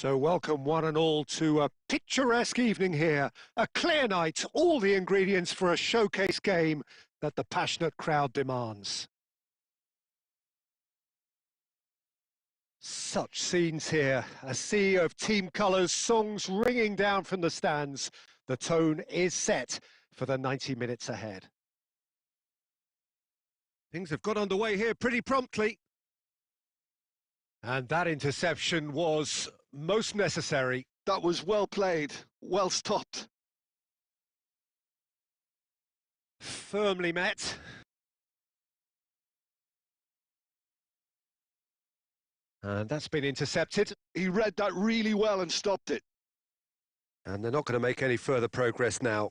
So welcome one and all to a picturesque evening here. A clear night, all the ingredients for a showcase game that the passionate crowd demands. Such scenes here, a sea of team colours, songs ringing down from the stands. The tone is set for the 90 minutes ahead. Things have got underway here pretty promptly. And that interception was most necessary. That was well played, well stopped. Firmly met. And that's been intercepted. He read that really well and stopped it. And they're not going to make any further progress now.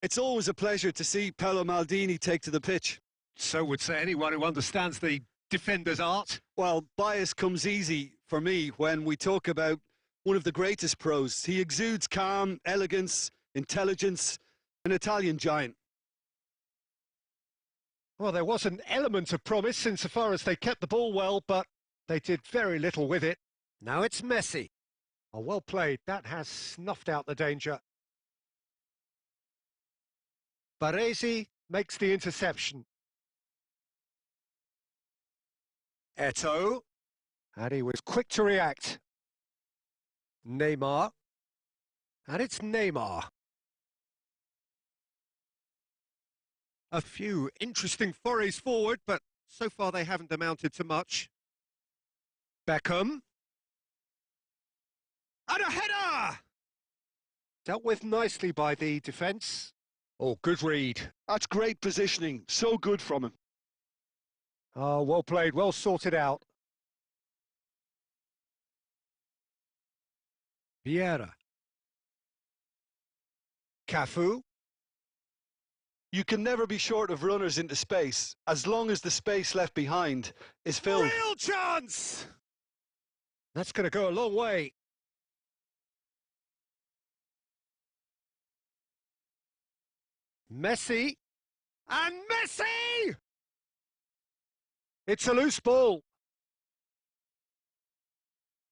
It's always a pleasure to see Paolo Maldini take to the pitch. So would say anyone who understands the defender's art. Well, bias comes easy for me when we talk about one of the greatest pros. He exudes calm, elegance, intelligence, an Italian giant. Well, there was an element of promise insofar as they kept the ball well, but they did very little with it. Now it's Messi. Oh, well played. That has snuffed out the danger. Baresi makes the interception. Eto'o. And he was quick to react. Neymar. And it's Neymar. A few interesting forays forward, but so far they haven't amounted to much. Beckham. And a header! Dealt with nicely by the defence. Oh, good read. That's great positioning. So good from him. Oh, well played, well sorted out. Vieira. Cafu. You can never be short of runners into space, as long as the space left behind is filled. Real chance! That's going to go a long way. Messi. And Messi! It's a loose ball.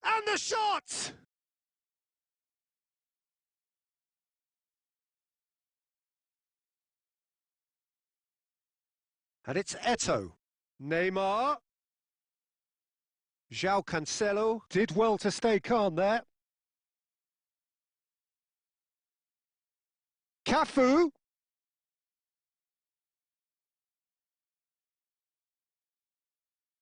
And the shot! And it's Eto'o. Neymar. João Cancelo did well to stay calm there. Cafu.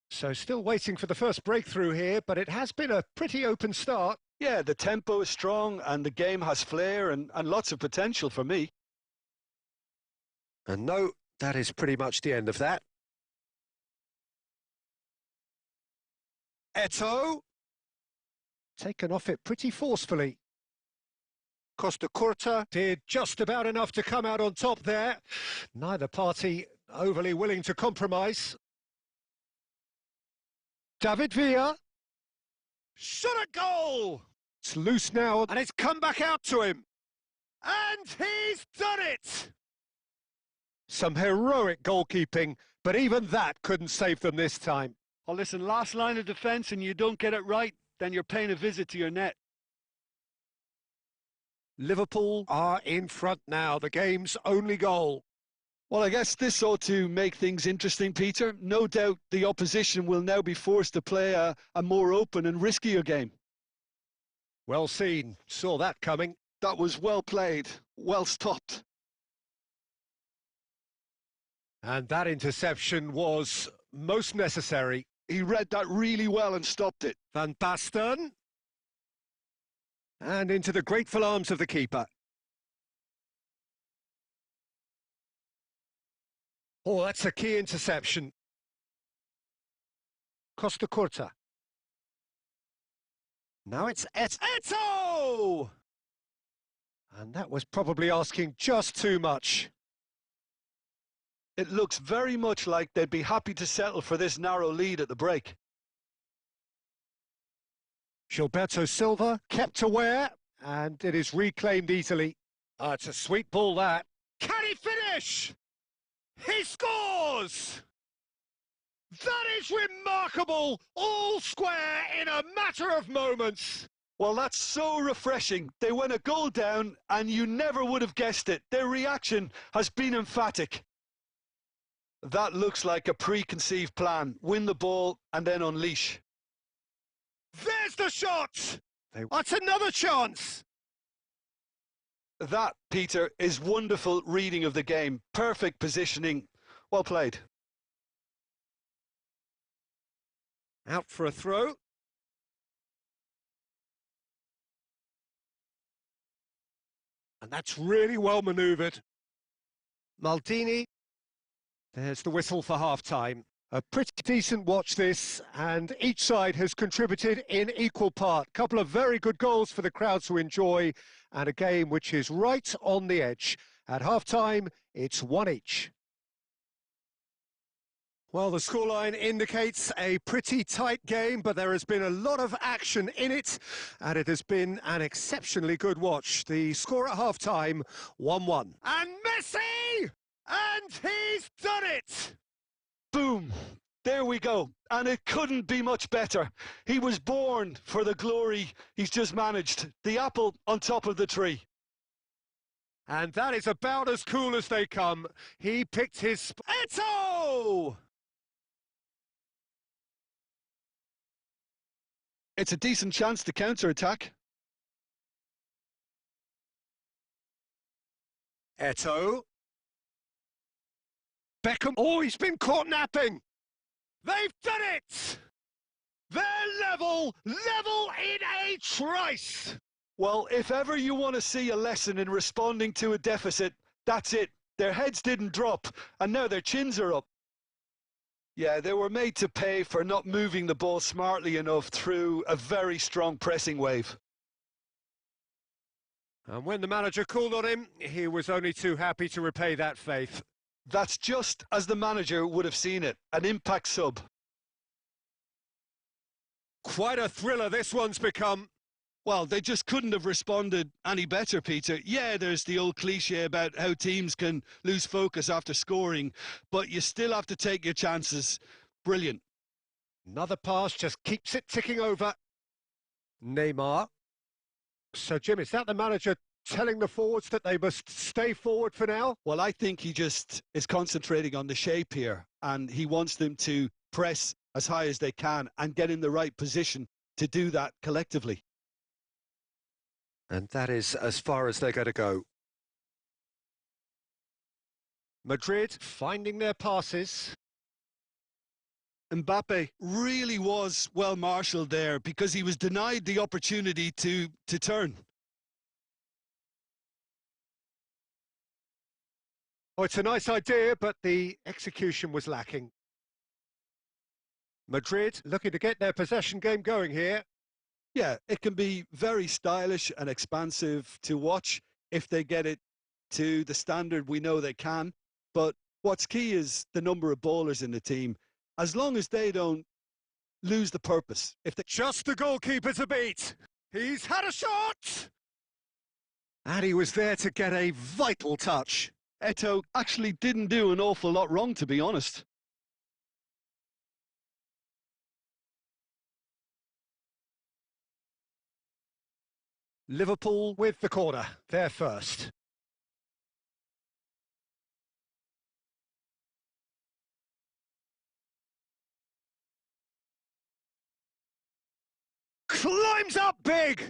So still waiting for the first breakthrough here, but it has been a pretty open start. Yeah, the tempo is strong and the game has flair and lots of potential for me. And no, that is pretty much the end of that. Eto'o. Taken off it pretty forcefully. Costa Curta did just about enough to come out on top there. Neither party overly willing to compromise. David Villa. Shot at goal! It's loose now, and it's come back out to him. And he's done it! Some heroic goalkeeping, but even that couldn't save them this time. Oh, listen, last line of defence and you don't get it right, then you're paying a visit to your net. Liverpool are in front now, the game's only goal. Well, I guess this ought to make things interesting, Peter. No doubt the opposition will now be forced to play a more open and riskier game. Well seen, saw that coming. That was well played, well stopped. And that interception was most necessary. He read that really well and stopped it. Van Basten. And into the grateful arms of the keeper. Oh, that's a key interception. Costa Curta. Now it's Eto'o! And that was probably asking just too much. It looks very much like they'd be happy to settle for this narrow lead at the break. Gilberto Silva kept aware, and it is reclaimed easily. It's a sweet ball, that. Can he finish? He scores! That is remarkable! All square in a matter of moments. Well, that's so refreshing. They went a goal down and you never would have guessed it. Their reaction has been emphatic. That looks like a preconceived plan. Win the ball and then unleash. There's the shot! That's another chance! That, Peter, is wonderful reading of the game. Perfect positioning. Well played. Out for a throw. And that's really well manoeuvred. Maldini. There's the whistle for half-time. A pretty decent watch this, and each side has contributed in equal part. Couple of very good goals for the crowd to enjoy, and a game which is right on the edge. At half-time, it's 1 each. Well, the scoreline indicates a pretty tight game, but there has been a lot of action in it, and it has been an exceptionally good watch. The score at half-time, 1-1. And Messi! And he's done it! Boom! There we go. And it couldn't be much better. He was born for the glory he's just managed. The apple on top of the tree. And that is about as cool as they come. He picked his... Eto'o! It's a decent chance to counter-attack. Eto'o. Beckham. Oh, he's been caught napping. They've done it! They're level in a trice. Well, if ever you want to see a lesson in responding to a deficit, that's it. Their heads didn't drop, and now their chins are up. Yeah, they were made to pay for not moving the ball smartly enough through a very strong pressing wave. And when the manager called on him, he was only too happy to repay that faith. That's just as the manager would have seen it, an impact sub. Quite a thriller this one's become. Well, they just couldn't have responded any better, Peter. Yeah, there's the old cliche about how teams can lose focus after scoring, but you still have to take your chances. Brilliant. Another pass just keeps it ticking over. Neymar. So, Jim, is that the manager telling the forwards that they must stay forward for now? Well, I think he just is concentrating on the shape here, and he wants them to press as high as they can and get in the right position to do that collectively. And that is as far as they're going to go. Madrid finding their passes. Mbappe really was well marshalled there because he was denied the opportunity to turn. Oh, it's a nice idea, but the execution was lacking. Madrid looking to get their possession game going here. Yeah, it can be very stylish and expansive to watch if they get it to the standard we know they can. But what's key is the number of bowlers in the team. As long as they don't lose the purpose. If they... Just the goalkeeper to beat. He's had a shot! And he was there to get a vital touch. Eto'o actually didn't do an awful lot wrong, to be honest. Liverpool with the corner, they're first. Climbs up big!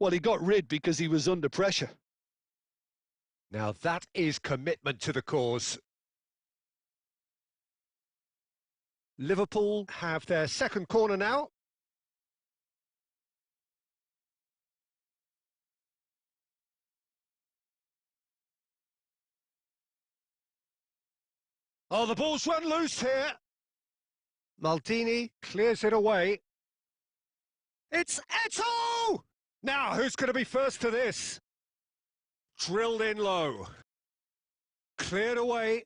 Well, he got rid because he was under pressure. Now that is commitment to the cause. Liverpool have their second corner now. Oh, the ball's run loose here. Maldini clears it away. It's Eto'o! Now, who's going to be first to this? Drilled in low. Cleared away.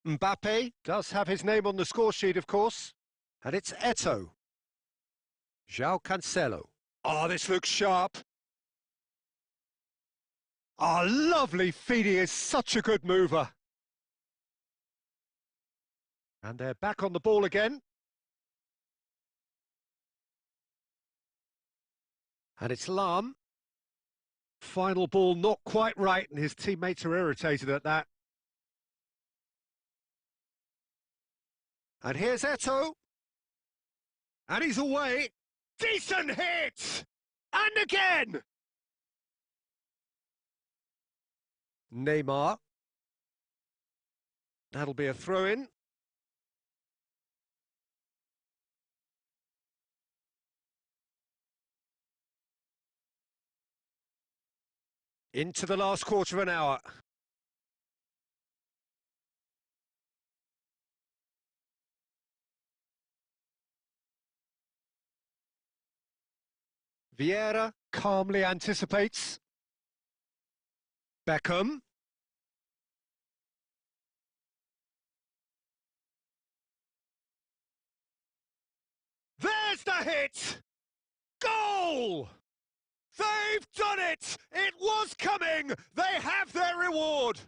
Mbappe does have his name on the score sheet, of course. And it's Eto'o. João Cancelo. Oh, this looks sharp. Oh, lovely feed. He is such a good mover. And they're back on the ball again. And it's Lam. Final ball not quite right, and his teammates are irritated at that. And here's Eto'o. And he's away. Decent hit! And again! Neymar. That'll be a throw-in. Into the last quarter of an hour. Vieira calmly anticipates. Beckham. There's the hit! Goal! They've done it! It was coming! They have their reward!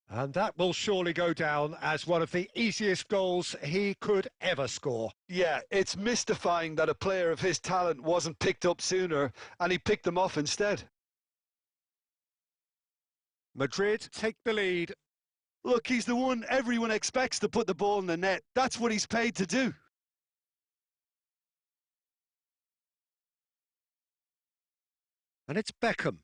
And that will surely go down as one of the easiest goals he could ever score. Yeah, it's mystifying that a player of his talent wasn't picked up sooner, and he picked them off instead. Madrid take the lead. Look, he's the one everyone expects to put the ball in the net. That's what he's paid to do. And it's Beckham.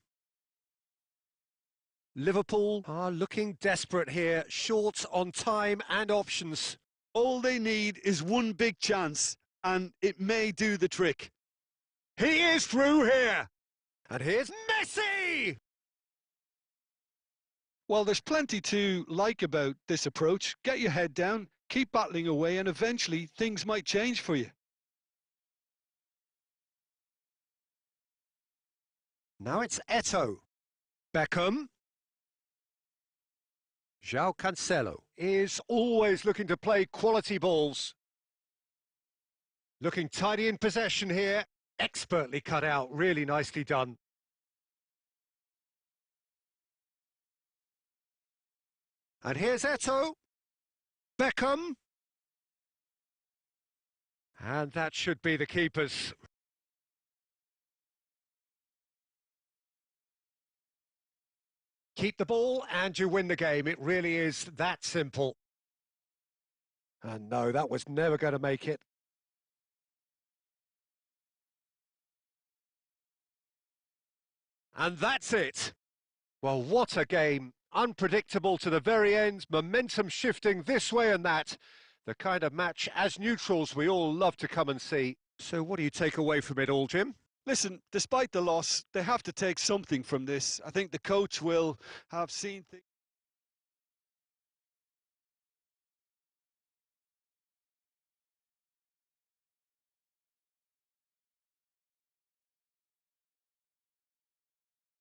Liverpool are looking desperate here, short on time and options. All they need is one big chance, and it may do the trick. He is through here! And here's Messi! Well, there's plenty to like about this approach. Get your head down, keep battling away, and eventually things might change for you. Now it's Eto'o. Beckham. João Cancelo is always looking to play quality balls. Looking tidy in possession here. Expertly cut out, really nicely done. And here's Eto'o. Beckham. And that should be the keeper's. Keep the ball and you win the game. It really is that simple. And no, that was never going to make it. And that's it. Well, what a game. Unpredictable to the very end, momentum shifting this way and that. The kind of match, as neutrals, we all love to come and see. So what do you take away from it all, Jim? Listen, despite the loss, they have to take something from this. I think the coach will have seen things.